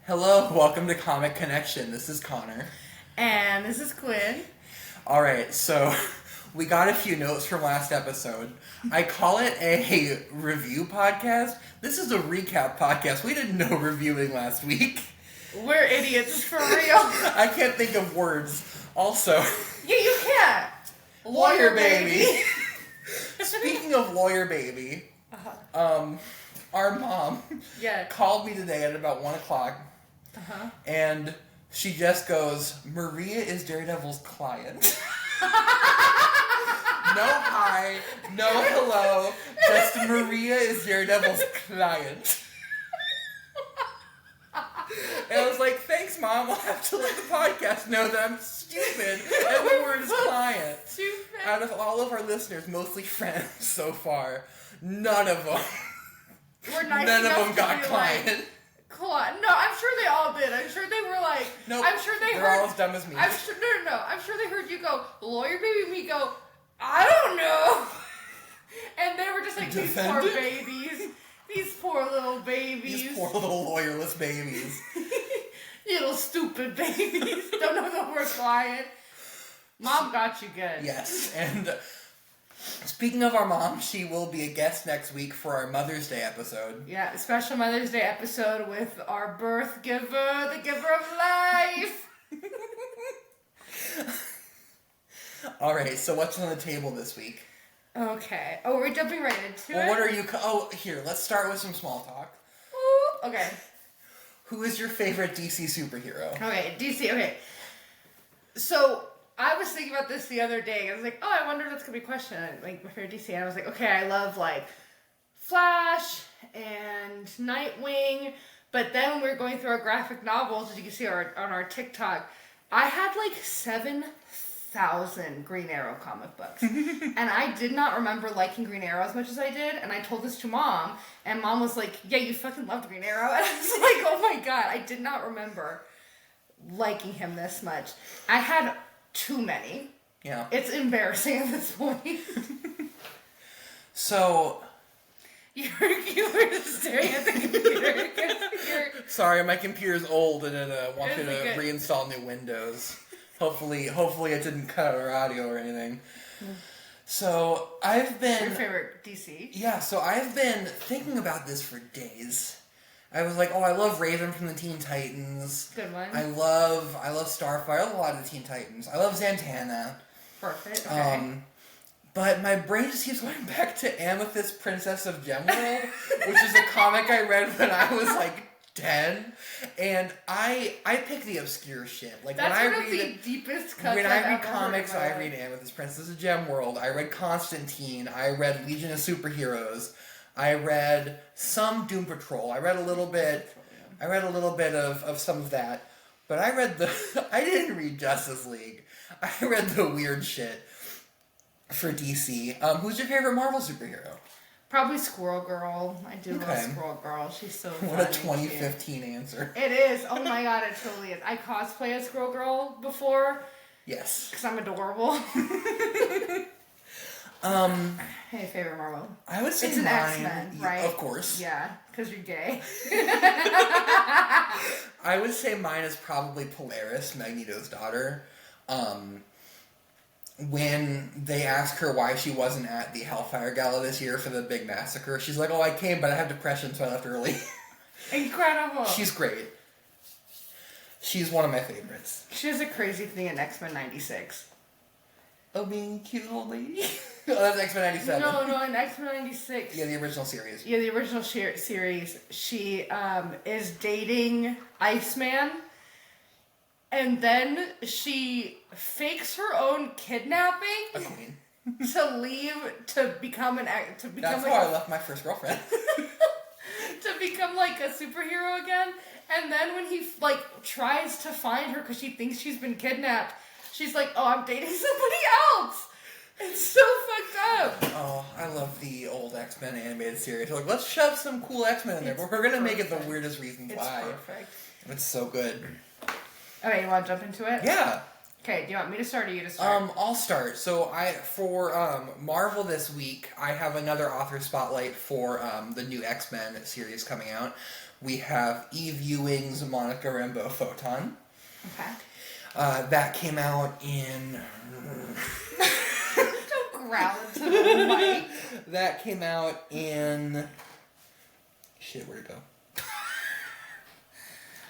Hello, welcome to Comic Connection. This is Connor. And this is Quinn. Alright, so we got a few notes from last episode. I call it a review podcast. This is a recap podcast. We did no reviewing last week. We're idiots, for real. I can't think of words. Also... Yeah, you can't. Lawyer baby. Speaking of lawyer baby, our mom called me today at about 1 o'clock. And she just goes, Maria is Daredevil's client. No hi, no hello, just Maria is Daredevil's client. And I was like, thanks, Mom, I'll have to let the podcast know that I'm stupid and the word is client. Stupid. Out of all of our listeners, mostly friends so far, none of them. We're nice none of enough them got to be client. Like, no, I'm sure they all did. I'm sure they were like... Nope, I'm sure they they're heard... all as dumb as me. I'm sure, no. I'm sure they heard you go, lawyer baby, me go, I don't know. And they were just like, these poor babies. These poor little babies. These poor little lawyerless babies. You little stupid babies. Don't know the word client. Mom got you good. Yes, and speaking of our mom, she will be a guest next week for our Mother's Day episode. Yeah, a special Mother's Day episode with our birth giver, the giver of life. Alright, so what's on the table this week? Okay. Oh, we're jumping right into Well, it? what are you... here, let's start with some small talk. Ooh, okay. Who is your favorite DC superhero? Okay, DC, okay. So, I was thinking about this the other day. I was like, I wonder if that's going to be a question. Like, my favorite DC. And I was like, okay, I love, like, Flash and Nightwing. But then when we were going through our graphic novels, as you can see on our TikTok, I had, like, 7,000 Green Arrow comic books. And I did not remember liking Green Arrow as much as I did. And I told this to Mom. And Mom was like, yeah, you fucking loved Green Arrow. And I was like, oh my God, I did not remember liking him this much. I had too many. Yeah. It's embarrassing at this point. So... You were just staring at the computer. Sorry, my computer's old and it wants me to good. reinstall new Windows. Hopefully it didn't cut out our audio or anything. So, I've been... Your favorite DC? Yeah, so I've been thinking about this for days. I was like, I love Raven from the Teen Titans. Good one. I love Starfire. I love a lot of the Teen Titans. I love Zatanna. Perfect. Okay. But my brain just keeps going back to Amethyst, Princess of Gemworld, which is a comic I read when I was like 10, and I pick the obscure shit. Like That's when I one of read the deepest cuts when I've I read ever comics, heard in my I read life. Amethyst, Princess of Gemworld. I read Constantine. I read Legion of Superheroes. I read some Doom Patrol. I read a little bit. I read a little bit of some of that, but I didn't read Justice League. I read the weird shit for DC. Who's your favorite Marvel superhero? Probably Squirrel Girl. I do love Squirrel Girl. She's so funny. What a 2015 answer. It is. Oh my God, it totally is. I cosplayed as Squirrel Girl before. Yes. Because I'm adorable. Hey, favorite Marvel? I would say it's an mine, X-Men, right? Of course. Yeah, because you're gay. I would say mine is probably Polaris, Magneto's daughter. When they ask her why she wasn't at the Hellfire Gala this year for the big massacre, she's like, I came, but I had depression, so I left early. Incredible. She's great. She's one of my favorites. She has a crazy thing in X-Men 96. Oh, being cute old lady? Oh, that's X-Men 97. No, in X-Men 96. Yeah, the original series. Yeah, the original series. She is dating Iceman. And then she fakes her own kidnapping A queen. to leave to become That's like how I left my first girlfriend. to become like a superhero again. And then when he like tries to find her because she thinks she's been kidnapped, she's like, I'm dating somebody else. It's so fucked up. Oh, I love the old X-Men animated series. They're like, let's shove some cool X-Men in there, but we're gonna make it the weirdest reasons why. It's perfect. It's so good. Okay, you want to jump into it? Yeah. Okay, do you want me to start or you to start? I'll start. So for Marvel this week, I have another author spotlight for the new X-Men series coming out, we have Eve Ewing's Monica Rambeau Photon. Okay. That came out in... Don't growl into the mic. That came out in... Shit, where'd it go?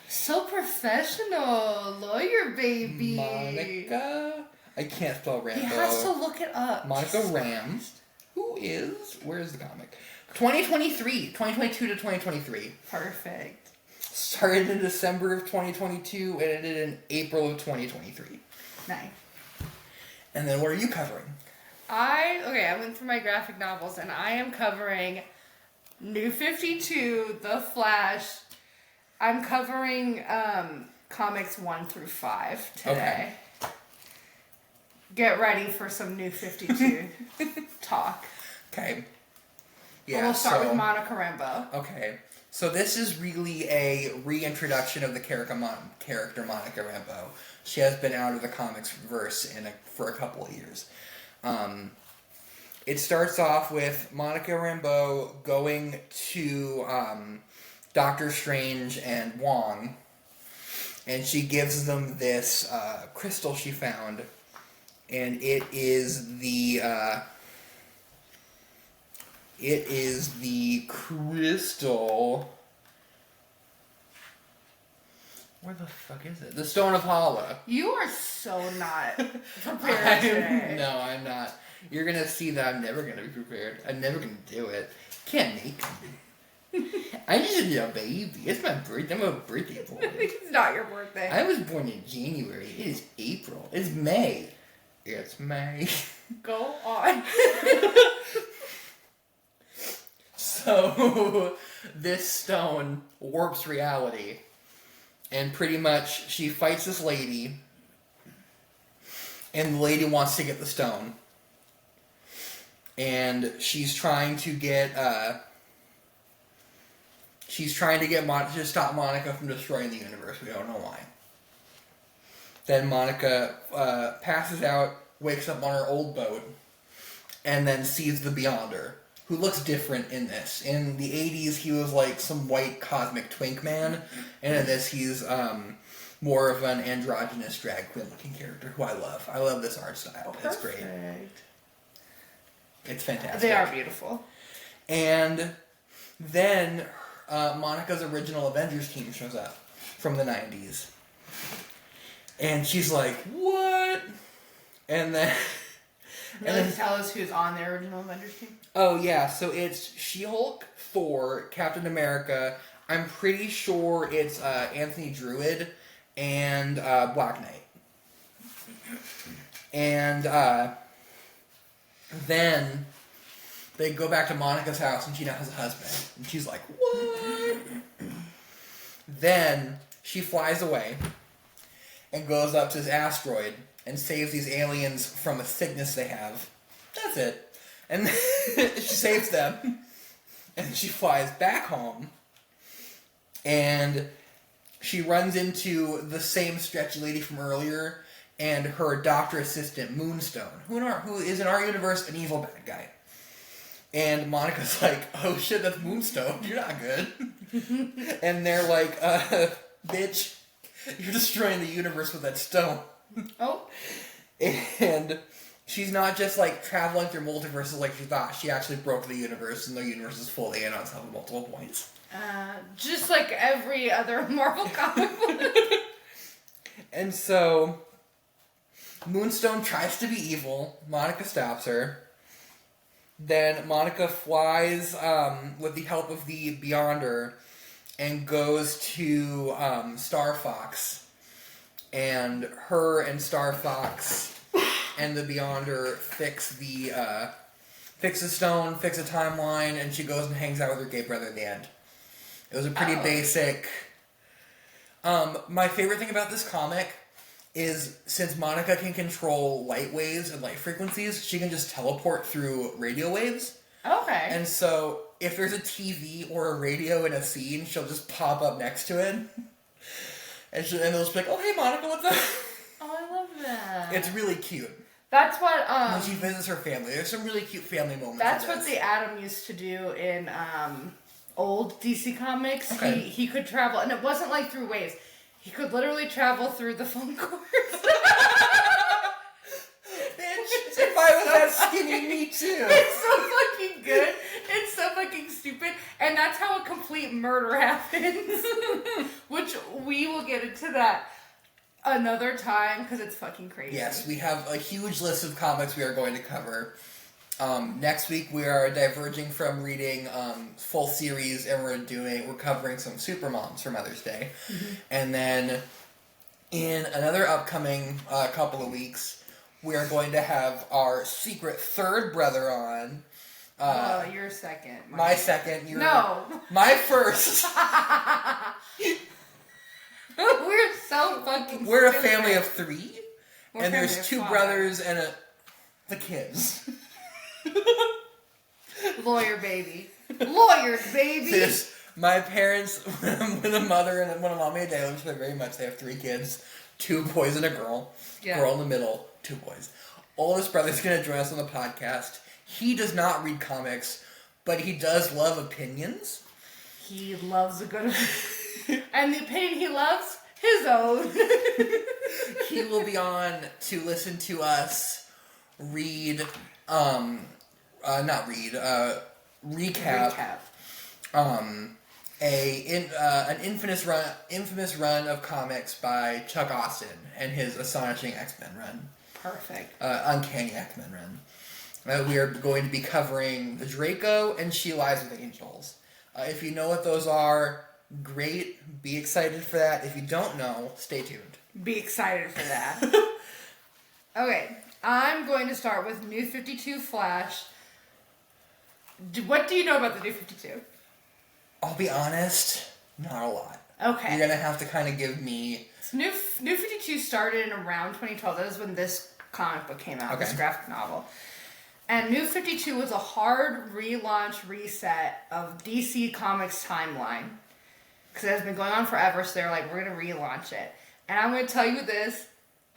So professional. Lawyer baby. Monica... I can't spell Rambeau. He has to look it up. Monica Rams. Who is... Where is the comic? 2023. 2022 to 2023. Perfect. Started in December of 2022 and ended in April of 2023. Nice. And then what are you covering? I went for my graphic novels, and I am covering New 52, The Flash. I'm covering comics 1 through 5 today. Okay. Get ready for some New 52 talk. Okay. Yeah, we'll start with Monica Rambeau. Okay. So this is really a reintroduction of the character Monica Rambeau. She has been out of the comics verse for a couple of years. It starts off with Monica Rambeau going to Doctor Strange and Wong, and she gives them this crystal she found, and it is the crystal. Where the fuck is it? The Stone of Hala. You are so not prepared today. No, I'm not. You're gonna see that I'm never gonna be prepared. I'm never gonna do it. Can't make me. I'm just a baby. It's my birthday. I'm a birthday boy. It's not your birthday. I was born in January. It is April. It's May. It's May. Go on. So, this stone warps reality. And pretty much, she fights this lady. And the lady wants to get the stone. And she's trying to get, to stop Monica from destroying the universe. We don't know why. Then Monica passes out, wakes up on her old boat, and then sees the Beyonder, who looks different in this. In the 80s, he was like some white cosmic twink man, and in this, he's more of an androgynous drag queen looking character, who I love. I love this art style. It's great. It's fantastic. They are beautiful. And then Monica's original Avengers team shows up from the 90s. And she's like, what? And then... Really tell us who's on the original Avengers team? Oh, yeah. So it's She-Hulk, Thor, Captain America. I'm pretty sure it's Anthony Druid and Black Knight. And then they go back to Monica's house and she now has a husband. And she's like, what? Then she flies away and goes up to this asteroid and saves these aliens from a sickness they have. That's it. And she saves them. And she flies back home. And she runs into the same stretchy lady from earlier and her doctor assistant, Moonstone, who is in our universe an evil bad guy. And Monica's like, oh shit, that's Moonstone. You're not good. And they're like, bitch, you're destroying the universe with that stone. Oh. And she's not just like traveling through multiverses like she thought. She actually broke the universe, and the universe is fully in on top of multiple points. Just like every other Marvel comic book. And so, Moonstone tries to be evil. Monica stops her. Then Monica flies with the help of the Beyonder and goes to Star Fox. And her and Star Fox and the Beyonder fix the stone, fix a timeline, and she goes and hangs out with her gay brother at the end. It was a pretty basic... my favorite thing about this comic is since Monica can control light waves and light frequencies, she can just teleport through radio waves. Okay. And so, if there's a TV or a radio in a scene, she'll just pop up next to it. And they'll just be like, oh, hey, Monica, what's up? Oh, I love that. It's really cute. That's what, when she visits her family. There's some really cute family moments. That's what the Atom used to do in, old DC comics, Okay. he could travel, and it wasn't like through waves. He could literally travel through the phone cords. Bitch, if I was that skinny, me too. It's so fucking good. It's so fucking stupid. And that's how a complete murder happens. Which we will get into that another time because it's fucking crazy. Yes, we have a huge list of comics we are going to cover. Next week we are diverging from reading full series, and we're covering some Supermoms for Mother's Day. Mm-hmm. And then in another upcoming couple of weeks, we are going to have our secret third brother on. You're second. My second. No. My first. We're so fucking We're stupid. a family of three. We're and there's family of 2 five. brothers and the kids. Lawyer baby. Lawyers, baby. There's my parents, when a mother and when a mommy and dad, which very much, they have 3 kids, 2 boys and a girl. Yeah. Girl in the middle, 2 boys. Oldest brother's going to join us on the podcast. He does not read comics, but he does love opinions. He loves a good and the opinion he loves, his own. He will be on to listen to us recap an infamous run of comics by Chuck Austin and his astonishing X-Men run. Perfect. Uncanny X-Men run. We are going to be covering the Draco and She Lies with Angels. If you know what those are, great. Be excited for that. If you don't know, stay tuned. Be excited for that. Okay, I'm going to start with New 52 Flash. What do you know about the New 52? I'll be honest, not a lot. Okay. You're going to have to kind of give me... So New 52 started in around 2012. That was when this comic book came out, Okay. this graphic novel. And New 52 was a hard relaunch, reset of DC Comics timeline. Because it has been going on forever, so they're like, we're going to relaunch it. And I'm going to tell you this,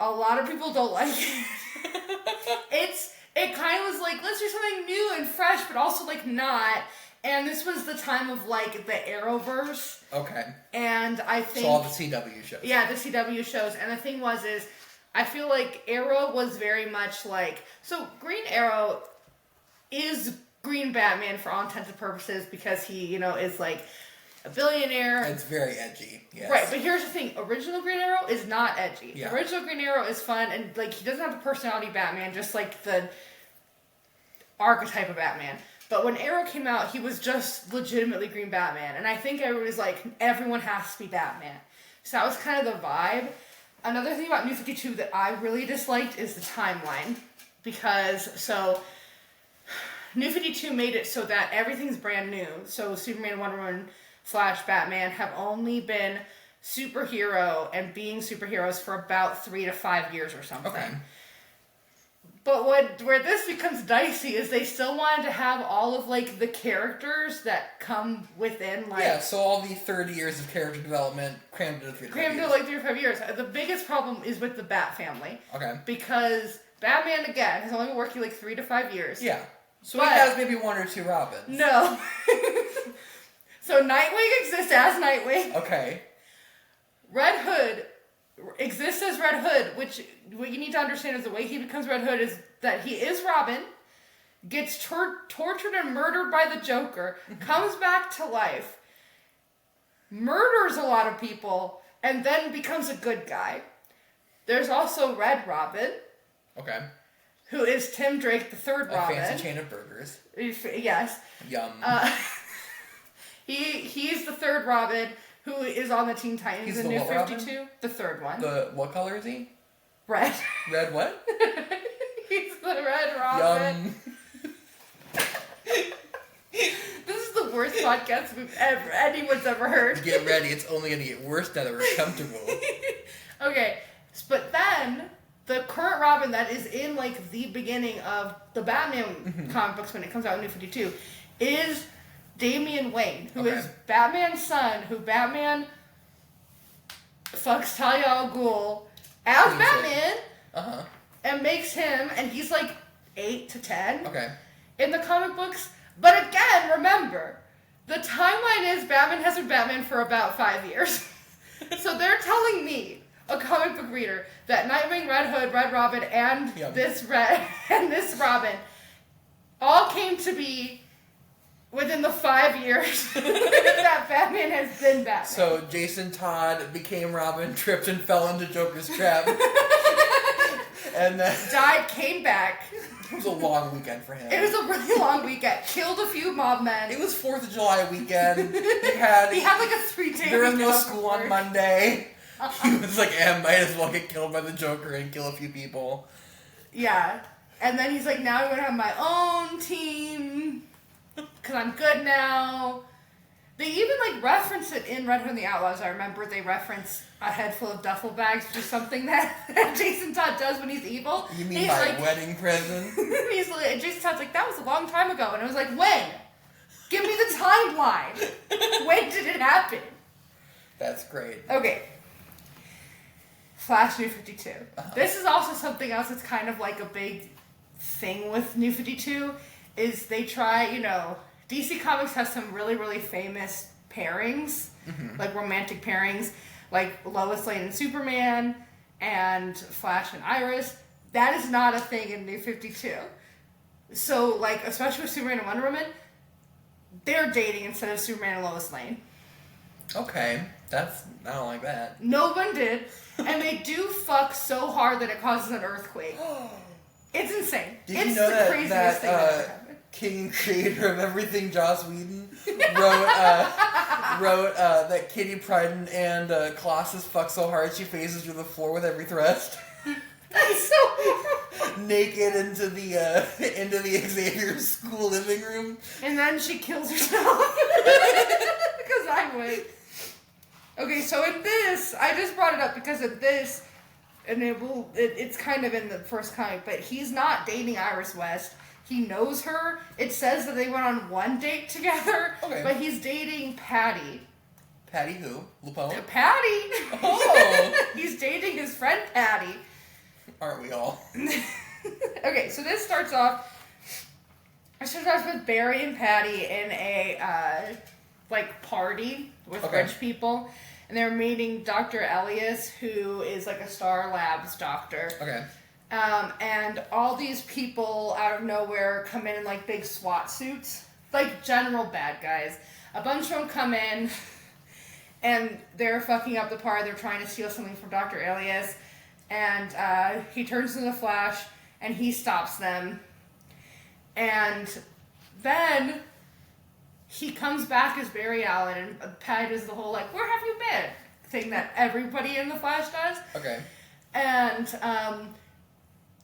a lot of people don't like it. It kind of was like, let's do something new and fresh, but also like not. And this was the time of like the Arrowverse. Okay. And I think... So all the CW shows. Yeah, the CW shows. And the thing is I feel like Arrow was very much like... So Green Arrow is Green Batman for all intents and purposes because he, is like a billionaire. It's very edgy, yes. Right, but here's the thing. Original Green Arrow is not edgy. Yeah. Original Green Arrow is fun and like he doesn't have the personality of Batman, just like the archetype of Batman. But when Arrow came out, he was just legitimately Green Batman. And I think everybody's like, everyone has to be Batman. So that was kind of the vibe. Another thing about New 52 that I really disliked is the timeline. Because, New 52 made it so that everything's brand new. So Superman, Wonder Woman, Flash, Batman have only been superhero and being superheroes for about 3 to 5 years or something. Okay. But where this becomes dicey is they still wanted to have all of, like, the characters that come within, like... Yeah, so all the 30 years of character development crammed into 3 to 5 years. Crammed into, like, 3 or 5 years. The biggest problem is with the Bat family. Okay. Because Batman, again, has only been working, like, 3 to 5 years. Yeah. So But- he has maybe 1 or 2 Robins. No. So Nightwing exists as Nightwing. Okay. Red Hood exists as Red Hood, which what you need to understand is the way he becomes Red Hood is that he is Robin, gets tortured and murdered by the Joker, comes back to life, murders a lot of people, and then becomes a good guy. There's also Red Robin, Okay. who is Tim Drake, the third Robin. A fancy chain of burgers. Yes. Yum. He's the third Robin who is on the Teen Titans He's in the New what 52. Robin? The third one. What color is he? Red. Red what? He's the Red Robin. Yum. This is the worst podcast anyone's ever heard. Get ready, it's only going to get worse now that we're comfortable. Okay, but then the current Robin that is in like the beginning of the Batman comic books when it comes out in New 52 is Damian Wayne, who is Batman's son, who Batman fucks Talia al Ghul as Batman and makes him, and he's like 8 to 10 Okay. in the comic books. But again, remember, The timeline is Batman has been Batman for about 5 years. So they're telling me, a comic book reader, that Nightwing, Red Hood, Red Robin, and this Robin all came to be within the 5 years that Batman has been Batman. So Jason Todd became Robin, tripped and fell into Joker's trap. And then died, came back. It was a long weekend for him. It was a really long weekend. Killed a few mob men. It was 4th of July weekend. He had like a 3-day There was no school on Monday. He was like, might as well get killed by the Joker and kill a few people. Yeah. And then he's like, now I'm going to have my own team. Because I'm good now. They even like reference it in Red Hood and the Outlaws. I remember they reference a head full of duffel bags, which is something that Jason Todd does when he's evil. You mean my wedding present? He's like, Jason Todd's like, that was a long time ago. And I was like, when? Give me the timeline. When did it happen? That's great. Okay. Flash New 52. This is also something else that's kind of like a big thing with New 52, is they try, DC Comics has some really, really famous pairings, like romantic pairings, like Lois Lane and Superman, and Flash and Iris. That is not a thing in New 52. So, like, especially with Superman and Wonder Woman, they're dating instead of Superman and Lois Lane. Okay, I don't like that. No one did, and they do fuck so hard that it causes an earthquake. It's insane. Did you know the craziest thing that ever happened. King and creator of everything, Joss Whedon, wrote that Kitty Pryden and Colossus fuck so hard she phases through the floor with every thrust. That's so naked into the Xavier school living room. And then she kills herself. Because I would. Okay, so in this, I just brought it up because of this, and it's kind of in the first comic, but he's not dating Iris West. He knows her. It says that they went on one date together, but he's dating Patty. Patty who? Lupo? Patty! Oh! He's dating his friend Patty. Aren't we all? Okay, so this starts off with Barry and Patty in a, party with rich people. And they're meeting Dr. Elias, who is like a Star Labs doctor. Okay. And all these people out of nowhere come in like big SWAT suits, like general bad guys. A bunch of them come in, and they're fucking up the party. They're trying to steal something from Dr. Elias, and he turns into the Flash, and he stops them. And then he comes back as Barry Allen, and Patty does the whole, like, where have you been? Thing that everybody in the Flash does. Okay. And,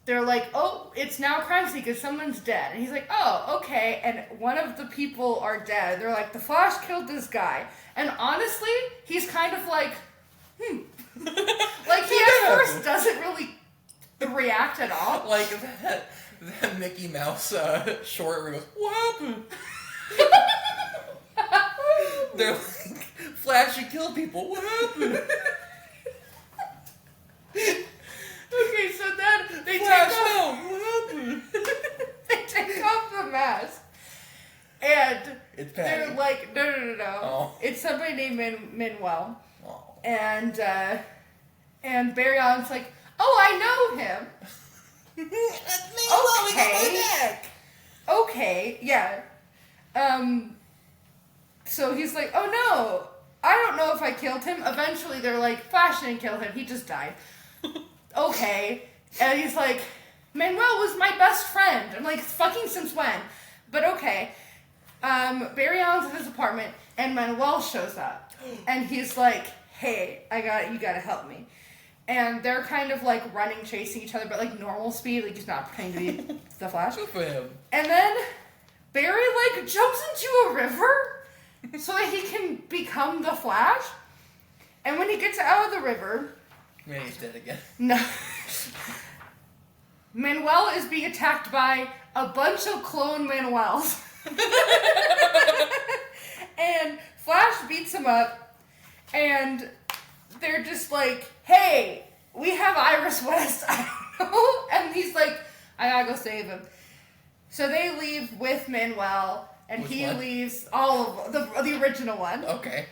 they're like, oh, it's now crime scene because someone's dead. And he's like, oh, okay. And one of the people are dead. They're like, the Flash killed this guy. And honestly, he's kind of like, Like, he at first doesn't really react at all. Like that Mickey Mouse short where he goes, what happened? They're like, Flash, you kill people. What happened? Okay, so then they Flash, take off. no, what happened? They take off the mask, and It's Patty. they're like, no. Oh. It's somebody named Manuel, Oh. and Barry Allen's like, oh, I know him. That's me. Okay, yeah. So he's like, oh no, I don't know if I killed him. Eventually they're like, Flash didn't kill him, he just died. Okay. And he's like, Manuel was my best friend. I'm like, fucking since when? But okay. Barry Allen's in his apartment, and Manuel shows up. And he's like, hey, you gotta help me. And they're kind of like running, chasing each other, but like normal speed, like he's not pretending to be the Flash. Good for him. And then Barry like jumps into a river so that he can become the Flash. And when he gets out of the river, Man, he's dead again. no, Manuel is being attacked by a bunch of clone Manuels. And Flash beats him up, and they're just like, hey, we have Iris West. And he's like, I gotta go save him. So they leave with Manuel, and Which he one? leaves all of the original one. Okay.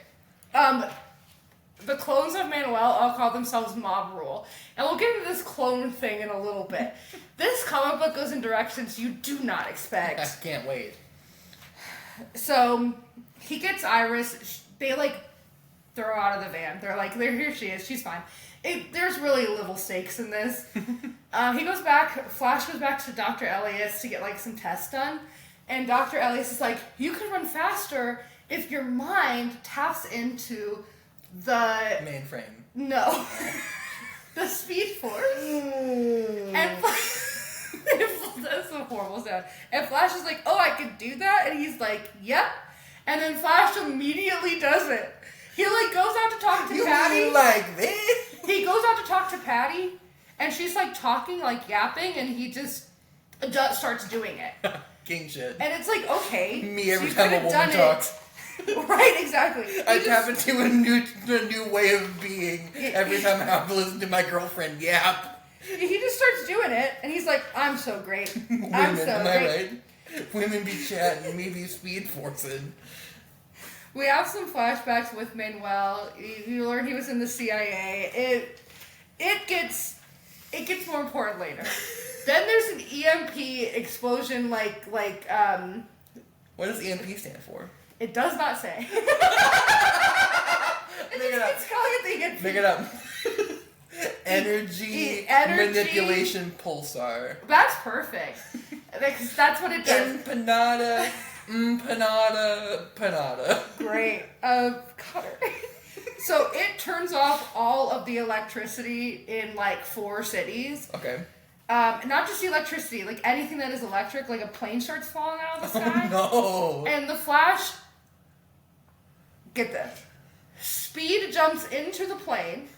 The clones of Manuel all call themselves Mob Rule. And we'll get into this clone thing in a little bit. This comic book goes in directions you do not expect. I can't wait. So, he gets Iris. They, like, throw her out of the van. They're like, here she is. She's fine. There's really little stakes in this. He goes back. Flash goes back to Dr. Elias to get, like, some tests done. And Dr. Elias is like, you can run faster if your mind taps into the Mainframe. No. The Speed Force. And that's a horrible sound. And Flash is like, oh, I could do that? And he's like, yep. And then Flash immediately does it. He, like, goes out to talk to Patty. You like this? He goes out to talk to Patty, and she's, like, talking, like, yapping, and he just starts doing it. King shit. And it's like, okay. Me every time a woman talks. Right, exactly. I tap into a new way of being every time I have to listen to my girlfriend yap. He just starts doing it, and he's like, I'm so great. Women, I'm so am great. I right? Women be chatting, me be speed forcing. We have some flashbacks with Manuel. You learn he was in the CIA. It gets more important later. Then there's an EMP explosion, like. What does EMP stand for? It does not say. Make it up. It's calling it the EMP. Make it up. Energy manipulation pulsar. That's perfect. Because that's what it does. Empanada, panada. Great. Cutter. So it turns off all of the electricity in like 4 cities. Okay. Not just the electricity, like anything that is electric, like a plane starts falling out of the sky. Oh no. And the Flash, get this, Speed jumps into the plane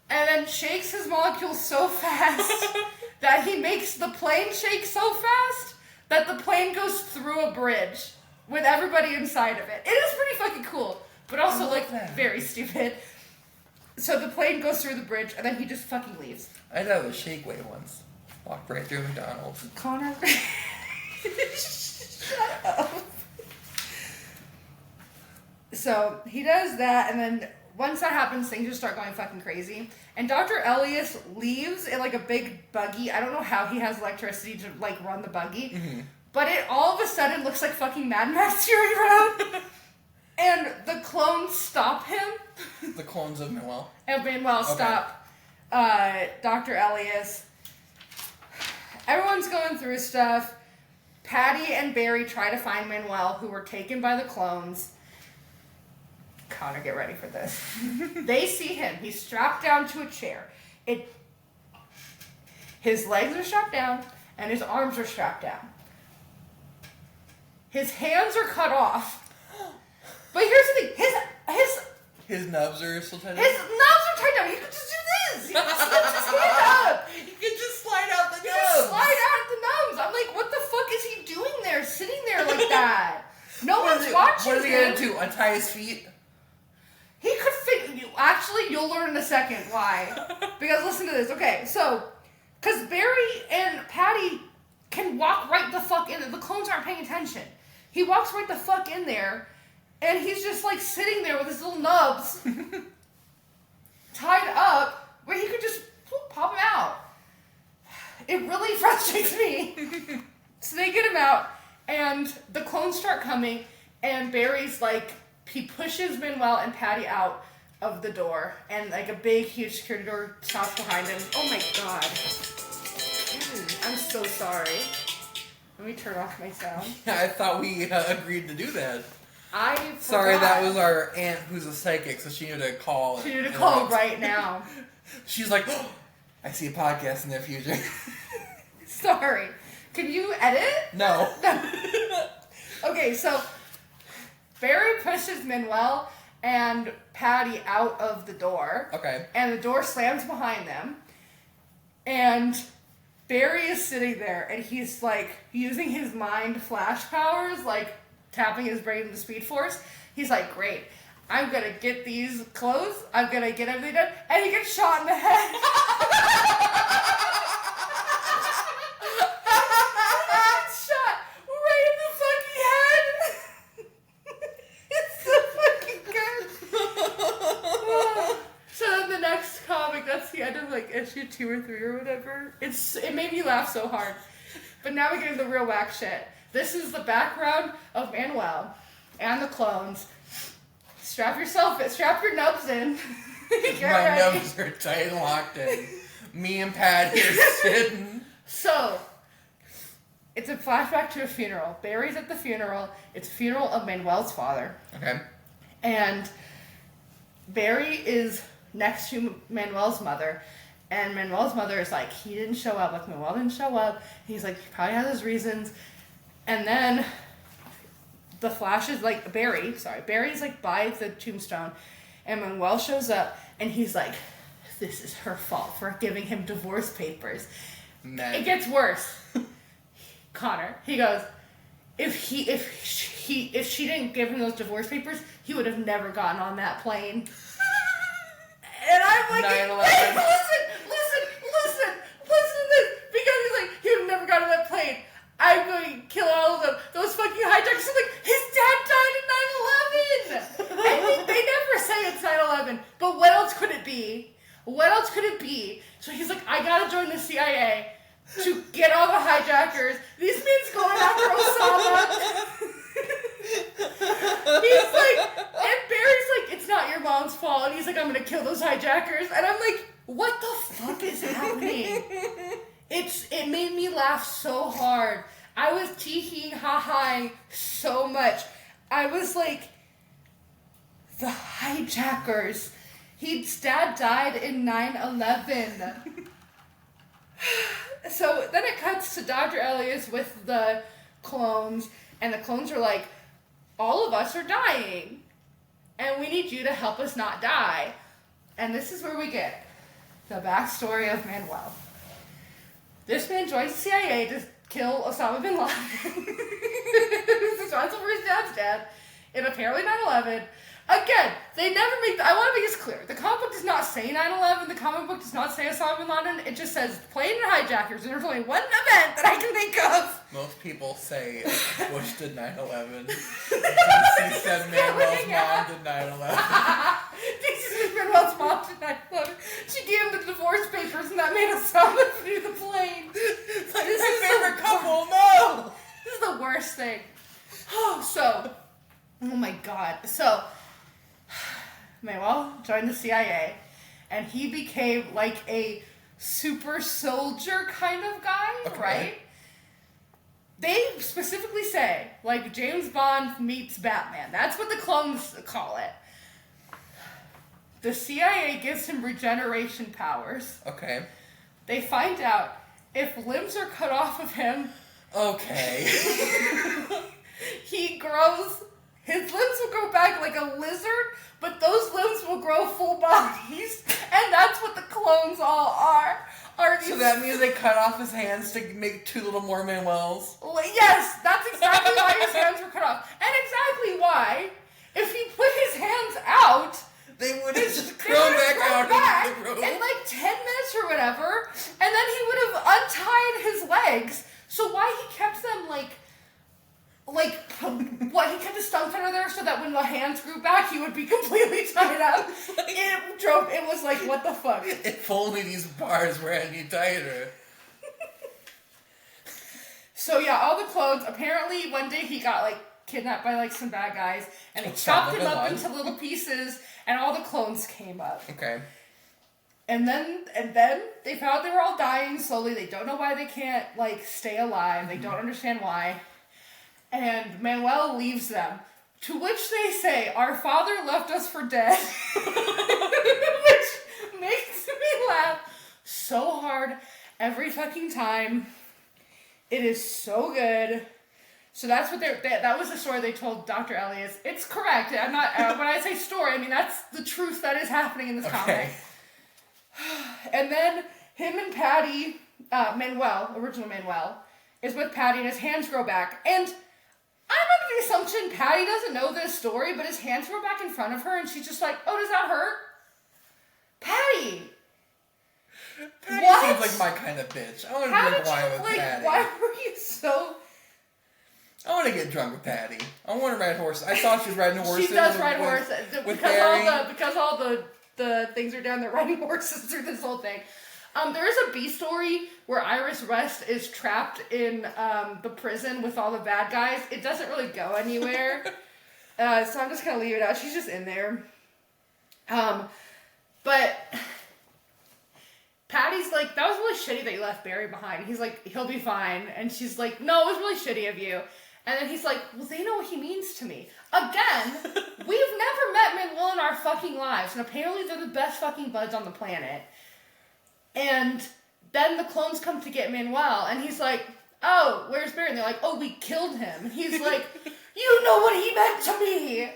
and then shakes his molecules so fast that he makes the plane shake so fast that the plane goes through a bridge with everybody inside of it. It is pretty fucking cool, but also like very stupid. So the plane goes through the bridge and then he just fucking leaves. I'd have a shake weight once. Walked right through McDonald's. Connor. Shut up. So he does that, and then once that happens, things just start going fucking crazy. And Dr. Elias leaves in like a big buggy. I don't know how he has electricity to like run the buggy, but it all of a sudden looks like fucking Mad Max Fury Road. And the clones stop him. The clones of Manuel. And Manuel stop Dr. Elias. Everyone's going through stuff. Patty and Barry try to find Manuel, who were taken by the clones. Connor, get ready for this. They see him. He's strapped down to a chair. His legs are strapped down, and his arms are strapped down. His hands are cut off. But here's the thing. His nubs are still tied up? His nubs are tied down. He could just do this. He could just lift his hand up. You can just slide out the nubs. He just slide out the nubs. I'm like, what the fuck is he doing there, sitting there like that? No one's watching him. What is he going to do? Untie his feet? He could fit. Actually, you'll learn in a second why. Because listen to this. Okay, so, because Barry and Patty can walk right the fuck in there. The clones aren't paying attention. He walks right the fuck in there, and he's just like sitting there with his little nubs tied up, where he could just pop him out. It really frustrates me. So they get him out, and the clones start coming, and Barry's like, he pushes Manuel and Patty out of the door, and like a big, huge security door stops behind him. Oh my god. I'm so sorry. Let me turn off my sound. I thought we agreed to do that. I forgot. Sorry, that was our aunt who's a psychic, so she knew to call. She knew to call right now. She's like, oh, I see a podcast in the future. Sorry. Can you edit? No. Okay, so Barry pushes Manuel and Patty out of the door. Okay. And the door slams behind them. And Barry is sitting there, and he's like using his mind flash powers, like tapping his brain into Speed Force. He's like, great, I'm gonna get these clothes, I'm gonna get everything done, and he gets shot in the head. Shot right in the fucking head. that's the end of like issue 2 or 3 or whatever. It made me laugh so hard. But now we get into the real whack shit. This is the background of Manuel and the clones. Strap your nubs in. My nubs are tight and locked in. Me and Patty are sitting. So, it's a flashback to a funeral. Barry's at the funeral. It's a funeral of Manuel's father. Okay. And Barry is next to Manuel's mother. And Manuel's mother is like, he didn't show up. Like, Manuel didn't show up. He's like, he probably has his reasons. And then the Flash is like, Barry's like by the tombstone. And Manuel shows up. And he's like, this is her fault for giving him divorce papers. Man. It gets worse. Connor, he goes, if she didn't give him those divorce papers, he would have never gotten on that plane. And I'm like, 9/11. hey, listen to this. Because he's like, he would have never gotten on that plane. I'm going to kill all of them. Those fucking hijackers. I'm like, his dad died in 9/11. And they never say it's 9/11. But what else could it be? So he's like, I gotta join the CIA to get all the hijackers. These men's going after Osama. He's like, and Barry's like, it's not your mom's fault. And he's like, I'm gonna kill those hijackers. And I'm like, what the fuck is happening? It made me laugh so hard. I was tee-heeing, ha-haing so much. I was like, the hijackers. His dad died in 9/11. So then it cuts to Dr. Elias with the clones, and the clones are like, all of us are dying, and we need you to help us not die. And this is where we get the backstory of Manuel. This man joins the CIA to kill Osama bin Laden. He's responsible for his dad's death in apparently 9/11. Again, they never I want to make this clear. The comic book does not say 9/11. The comic book does not say Osama bin Laden. It just says plane and hijackers. And there's only one event that I can think of. Most people say Bush did 9/11. He said Manuel's mom did 9/11. This is Manuel's mom did 9/11. She gave him the divorce papers and that made Osama through the plane. It's like this my favorite couple, no! This is the worst thing. Oh my god. So, Manuel joined the CIA, and he became like a super soldier kind of guy, okay. Right? They specifically say, like, James Bond meets Batman. That's what the clones call it. The CIA gives him regeneration powers. Okay. They find out if limbs are cut off of him, okay. he grows. His limbs will grow back like a lizard, but those limbs will grow full bodies, and that's what the clones all are. So that means they cut off his hands to make 2 little more Manuels? Yes, that's exactly why his hands were cut off. And exactly why, if he put his hands out, they would have just grown back out into the room. In like 10 minutes or whatever, and then he would have untied his legs. So why he kept them he kept his stumps under there so that when the hands grew back, he would be completely tied up. It was like, what the fuck? If only these bars were any tighter. So yeah, all the clones, apparently one day he got kidnapped by some bad guys, and they chopped him up into little pieces, and all the clones came up. Okay. And then they found they were all dying slowly. They don't know why they can't stay alive. They don't understand why. And Manuel leaves them, to which they say, our father left us for dead. Which makes me laugh so hard every fucking time. It is so good. So that's what that was the story they told Dr. Elias. It's correct. I'm not, when I say story, I mean that's the truth that is happening in this comic. And then him and Patty, original Manuel, is with Patty, and his hands grow back. And I'm under the assumption Patty doesn't know this story, but his hands grow back in front of her, and she's just like, oh, does that hurt? Patty! Patty What? seems like my kind of bitch. I want to drink wine with Patty. Why were you so... I want to get drunk with Patty. I want to ride horses. I thought she was riding horses. She does ride horses. With Barry. Because all the the things are down. They're riding horses through this whole thing. There is a B story where Iris West is trapped in the prison with all the bad guys. It doesn't really go anywhere. So I'm just going to leave it out. She's just in there. But Patty's like, that was really shitty that you left Barry behind. He's like, he'll be fine. And she's like, no, it was really shitty of you. And then he's like, well, they know what he means to me. Again, we've never met Manuel in our fucking lives. And apparently they're the best fucking buds on the planet. And then the clones come to get Manuel, and he's like, oh, where's Barry? And they're like, oh, we killed him. And he's like, you know what he meant to me. And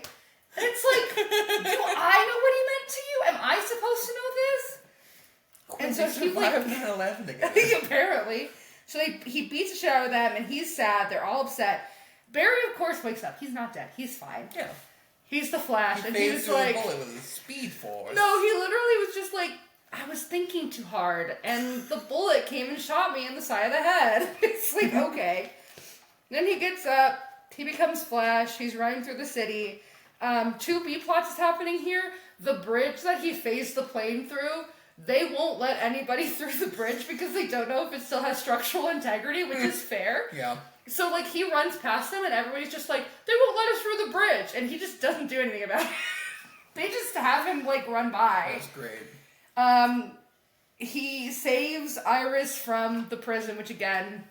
it's like, do I know what he meant to you? Am I supposed to know this? And so he like, laughing together. Apparently. So he beats the shit out of them, and he's sad. They're all upset. Barry, of course, wakes up. He's not dead. He's fine. Yeah. He's the Flash. He and phased he's through like, a bullet with his speed force. no, he literally was just like, I was thinking too hard, and the bullet came and shot me in the side of the head. It's like, okay. Then he gets up, he becomes Flash, he's running through the city. 2 B-plots is happening here. The bridge that he phased the plane through, they won't let anybody through the bridge because they don't know if it still has structural integrity, which is fair. Yeah. So, like, he runs past them, and everybody's just like, they won't let us through the bridge, and he just doesn't do anything about it. They just have him, like, run by. That's great. He saves Iris from the prison, which again,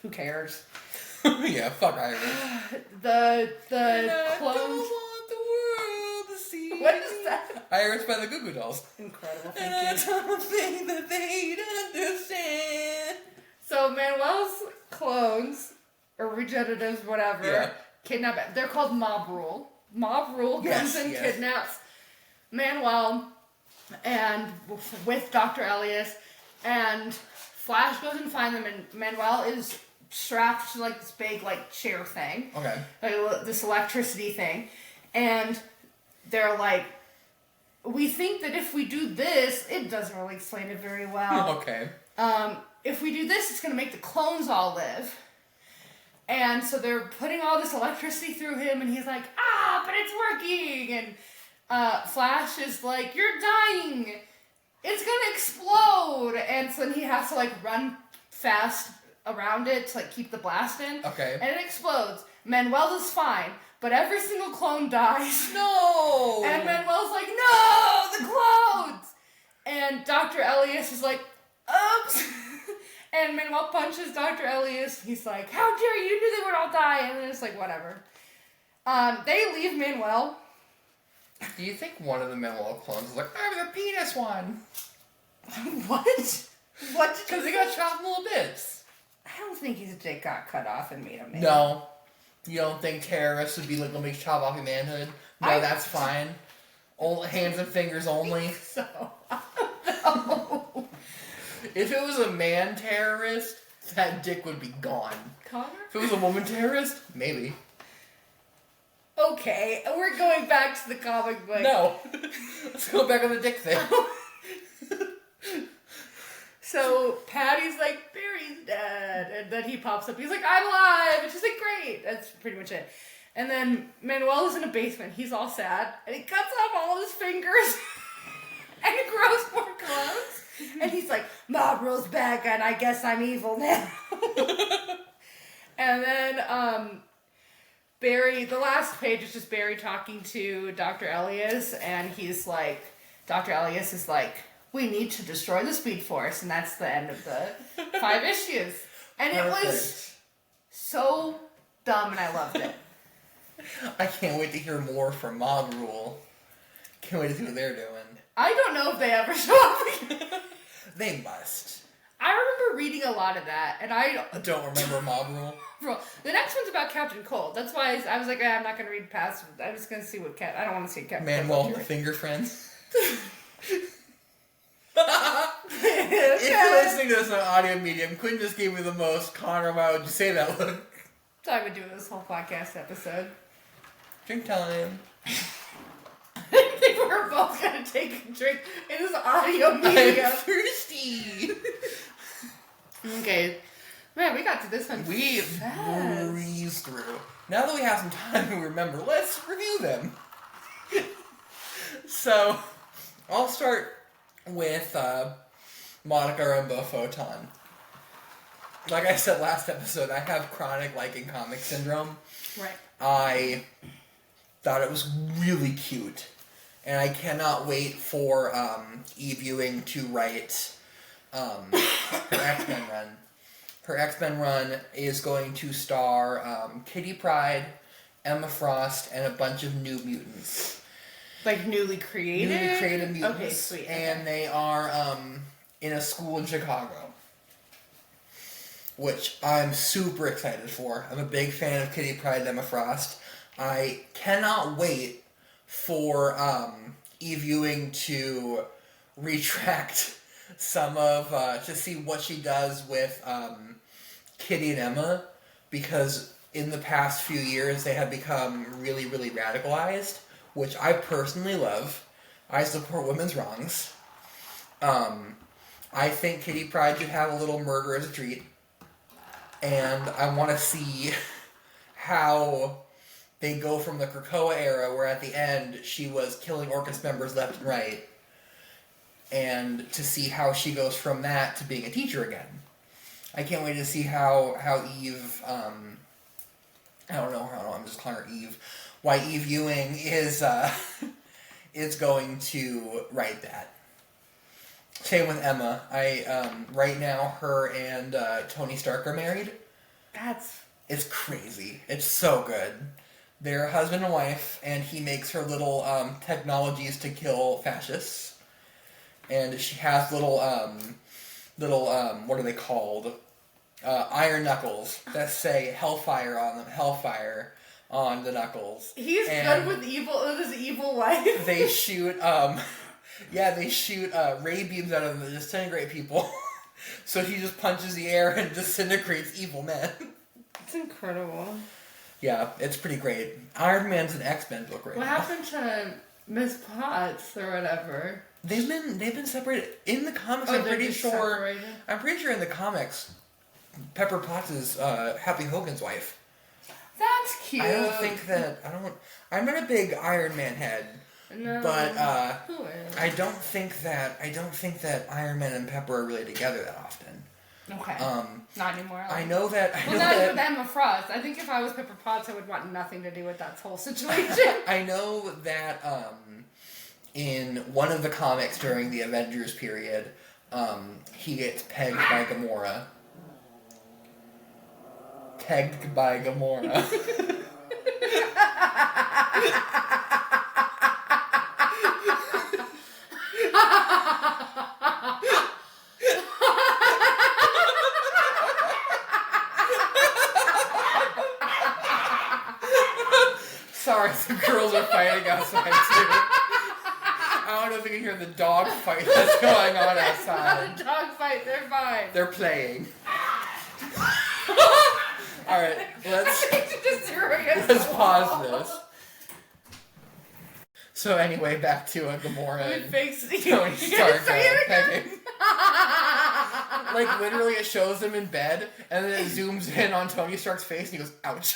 who cares? Yeah, fuck Iris. The I clones. don't want the world to see. What is that? Iris by the Goo Goo Dolls. Incredible, And thank I you. don't think that they'd understand. So Manuel's clones, or regeneratives, whatever, kidnap. They're called Mob Rule. Mob Rule comes and kidnaps Manuel. And with Dr. Elias, and Flash goes and finds them, and Manuel is strapped to like this big like chair thing, like this electricity thing, and they're like, we think that if we do this, it doesn't really explain it very well. If we do this, it's gonna make the clones all live. And so they're putting all this electricity through him, and he's like, but it's working, and Flash is like, you're dying! It's gonna explode! And so then he has to like run fast around it to like keep the blast in. And it explodes. Manuel is fine, but every single clone dies. No! And Manuel's like, no! The clones! And Dr. Elias is like, oops! And Manuel punches Dr. Elias. He's like, how dare you? You knew they would all die. And then it's like, whatever. They leave Manuel. Do you think one of the Manuel clones is like, I'm the penis one? What? What? Because he got chopped in little bits. I don't think his dick got cut off and made a man. No. You don't think terrorists would be like, let me chop off your manhood? No, that's fine. Hands and fingers only. So, I don't know. If it was a man terrorist, that dick would be gone. Connor? If it was a woman terrorist, maybe. Okay, we're going back to the comic book. No. Let's go back on the dick thing. So Patty's like, Barry's dead. And then he pops up. He's like, I'm alive. And she's like, great. That's pretty much it. And then Manuel is in a basement. He's all sad. And he cuts off all his fingers. And he grows more clones. And he's like, Mob Rule's back and I guess I'm evil now. And then Barry, the last page is just Barry talking to Dr. Elias. And he's like, Dr. Elias is like, we need to destroy the Speed Force. And that's the end of the 5 issues. And it was so dumb and I loved it. I can't wait to hear more from Mob Rule. Can't wait to see what they're doing. I don't know if they ever show up again. They must. I remember reading a lot of that, and I don't remember Mob Rule. Bro, the next one's about Captain Cold. That's why I was like, I'm not going to read past. I'm just going to see what I don't want to see Captain Cold. Manuel, the finger friends. If you're listening to this on audio medium, Quinn just gave me the most Connor, why would you say that look? So I would do this whole podcast episode. Drink time. I think we're both going to take a drink in this audio medium. I'm thirsty. Okay. Man, we got to this one. We breezed through. Now that we have some time to remember, let's review them. So, I'll start with Monica Rambeau Photon. Like I said last episode, I have chronic liking comic syndrome. Right. I thought it was really cute. And I cannot wait for Eve Ewing to write her X-Men run. Her X-Men run is going to star Kitty Pryde, Emma Frost, and a bunch of new mutants. Like newly created? Newly created mutants. Okay, sweet. And they are in a school in Chicago. Which I'm super excited for. I'm a big fan of Kitty Pryde and Emma Frost. I cannot wait for Eve Ewing to retract some of, to see what she does with Kitty and Emma, because in the past few years they have become really, really radicalized, which I personally love. I support women's wrongs. I think Kitty Pryde should have a little murder as a treat, and I want to see how they go from the Krakoa era, where at the end she was killing Orchis members left and right, and to see how she goes from that to being a teacher again. I can't wait to see how Eve, I don't know, I'm just calling her Eve, why Eve Ewing is going to write that. Same with Emma. Right now, her and Tony Stark are married. It's crazy. It's so good. They're husband and wife, and he makes her little technologies to kill fascists. And she has little what are they called? Iron knuckles that say Hellfire on them. Hellfire on the knuckles. He's good with his evil wife. They shoot, they shoot ray beams out of them to disintegrate people. So he just punches the air and disintegrates evil men. It's incredible. Yeah, it's pretty great. Iron Man's an X-Men book right now. What happened to Miss Potts or whatever? They've been separated in the comics. Oh, I'm pretty sure. Separated? I'm pretty sure in the comics, Pepper Potts is Happy Hogan's wife. That's cute. I'm not a big Iron Man head. No. But who is? I don't think that Iron Man and Pepper are really together that often. Okay. Not anymore. I know that. Not with Emma Frost. I think if I was Pepper Potts, I would want nothing to do with that whole situation. I know that in one of the comics during the Avengers period, he gets pegged by Gamora. Pegged by Gamora. Sorry, the girls are fighting outside too. I don't know if you can hear the dog fight that's going on outside. It's not a dog fight, they're fine. They're playing. Alright, let's pause this. So anyway, back to Gamora and Tony Stark pegging. Like, literally it shows them in bed, and then it zooms in on Tony Stark's face, and he goes, ouch.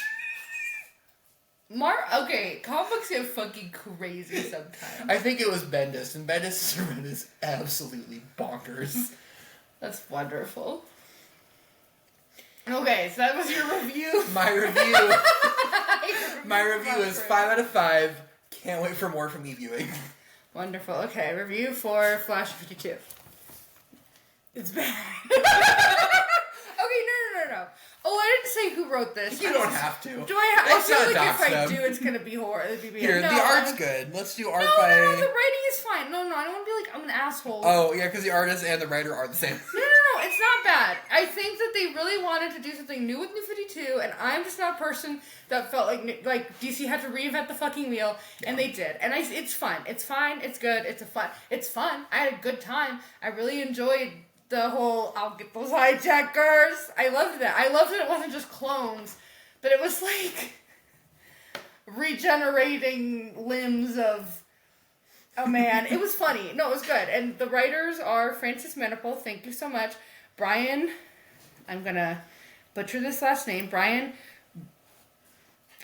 Okay, comic books get fucking crazy sometimes. I think it was Bendis, and Bendis' run is absolutely bonkers. That's wonderful. Okay, so that was your review. My review is 5 out of 5. Can't wait for more from Eve Ewing. Wonderful. Okay, review for Flash 52. It's bad. Okay, no. Oh, I didn't say who wrote this. You don't have to. Do I? I feel like if them. I do, it's gonna be horrible. Here, the art's good. Let's do art by. No, the writing is fine. No, I don't want to be like I'm an asshole. Oh yeah, because the artist and the writer are the same. No, it's not bad. I think that they really wanted to do something new with New 52, and I'm just not a person that felt like DC had to reinvent the fucking wheel, and they did. And it's fun. It's fine. It's good. It's fun. I had a good time. I really enjoyed the whole I'll get those hijackers. I loved that. I loved that it wasn't just clones, but it was like regenerating limbs of a man. It was funny. No, it was good. And the writers are Francis Manapul. Thank you so much. Brian, I'm gonna butcher this last name. Brian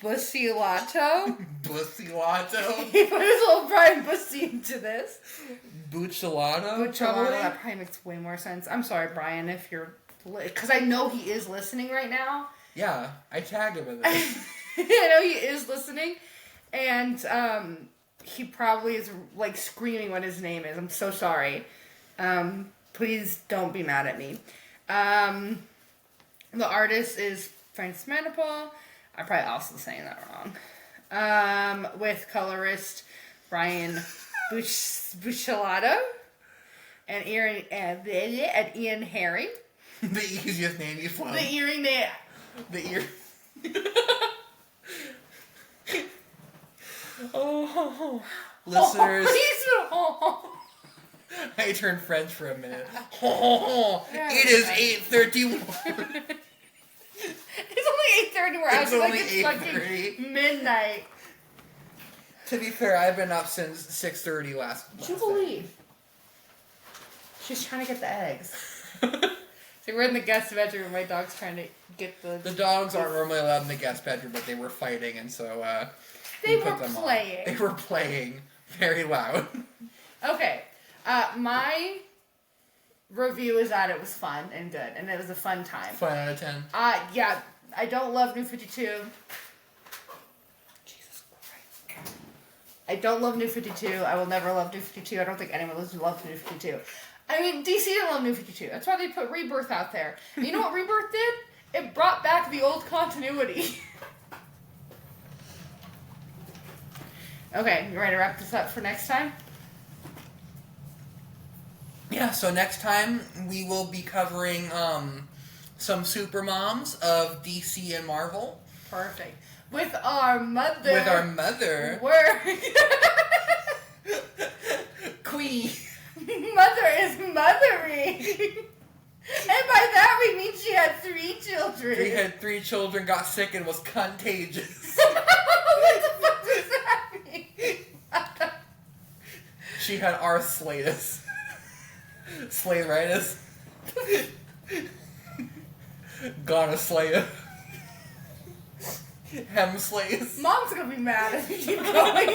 Bussilato. Bussilato? He put his little Brian Bussy into this. Bucciolato? Bucciolato, that probably makes way more sense. I'm sorry, Brian, if you're... Because I know he is listening right now. Yeah, I tagged him in this. I know he is listening. And he probably is, like, screaming what his name is. I'm so sorry. Please don't be mad at me. The artist is Frank Manipul. I'm probably also saying that wrong. With colorist Brian Bucciolato and Ian Herring. The easiest name you found. The earring name. The ear. Oh, listeners. I turned French for a minute. It is 8:31. It's only 8:30 where I was like, it's 8:30. fucking midnight. To be fair, I've been up since 6:30 last Jubilee. She's trying to get the eggs. So we're in the guest bedroom. My dog's trying to get the... The dogs aren't normally allowed in the guest bedroom, but they were fighting, and so They were playing. They were playing very loud. Okay. My review is that it was fun and good, and it was a fun time. 5 out of 10. Yeah, I don't love New 52. Jesus Christ. I don't love New 52. I will never love New 52. I don't think anyone loves New 52. I mean, DC didn't love New 52. That's why they put Rebirth out there. And you know what Rebirth did? It brought back the old continuity. Okay, you ready to wrap this up for next time? Yeah, so next time we will be covering some super moms of DC and Marvel. Perfect. With our mother. With our mother. Queen. Mother is mothering. And by that we mean she had 3 children. She had 3 children, got sick, and was contagious. What the fuck does that mean? She had arthritis. Slayeritis. Gonoslayer. Hemslays. Mom's gonna be mad if you keep going.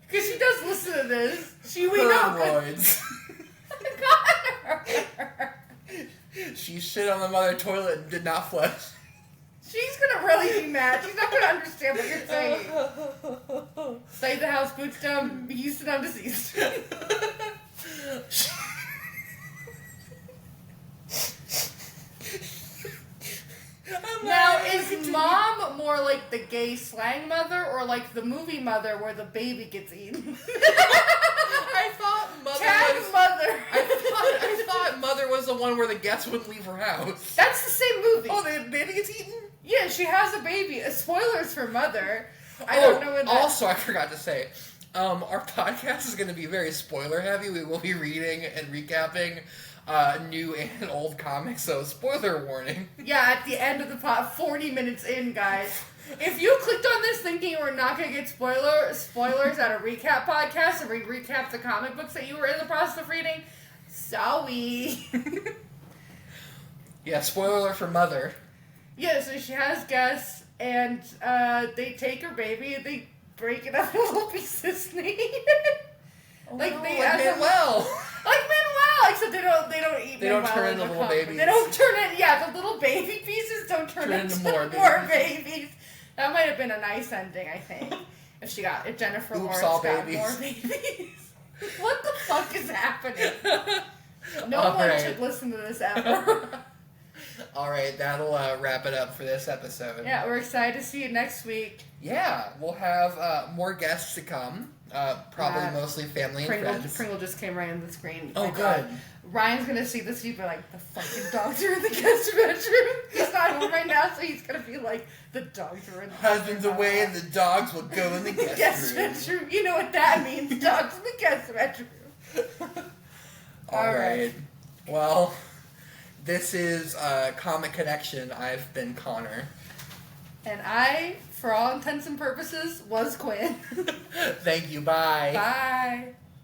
Because she does listen to this. We know. Hemorrhoids. She shit on the mother toilet and did not flush. She's gonna really be mad. She's not gonna understand what you're saying. Stay the house, boots down, Houston undeceased. Now, is mom more like the gay slang mother or like the movie mother where the baby gets eaten? I thought mother was... mother. I thought mother was the one where the guest wouldn't leave her house. That's the same movie. Oh, the baby gets eaten? Yeah, she has a baby. Spoilers for mother. I don't know what that... Also, I forgot to say, our podcast is going to be very spoiler heavy. We will be reading and recapping new and old comics, so spoiler warning. Yeah, at the end of the 40 minutes in, guys. If you clicked on this thinking we're not going to get spoilers at a recap podcast and we recap the comic books that you were in the process of reading, sorry. Yeah, spoiler alert for Mother. Yeah, so she has guests, and they take her baby and they break it up in little pieces. Like Manuel. Like Manuel, except they don't eat. They don't turn into little babies. They don't turn in. Yeah, the little baby pieces don't turn into more babies. That might have been a nice ending, I think. If Jennifer Lawrence got more babies. What the fuck is happening? No one should listen to this ever. All right, that'll wrap it up for this episode. Yeah, we're excited to see you next week. Yeah, we'll have more guests to come. Probably mostly family and friends. Pringle just came right on the screen. Oh, good. Ryan's gonna see this. He'll be like, the fucking dogs are in the guest bedroom. He's not home right now, so he's gonna be like, the dogs are in the husband's away and the dogs will go in the guest bedroom. You know what that means. Dogs in the guest bedroom. All right. Well, this is Comic Connection. I've been Connor. And I, for all intents and purposes, was Quinn. Thank you. Bye. Bye.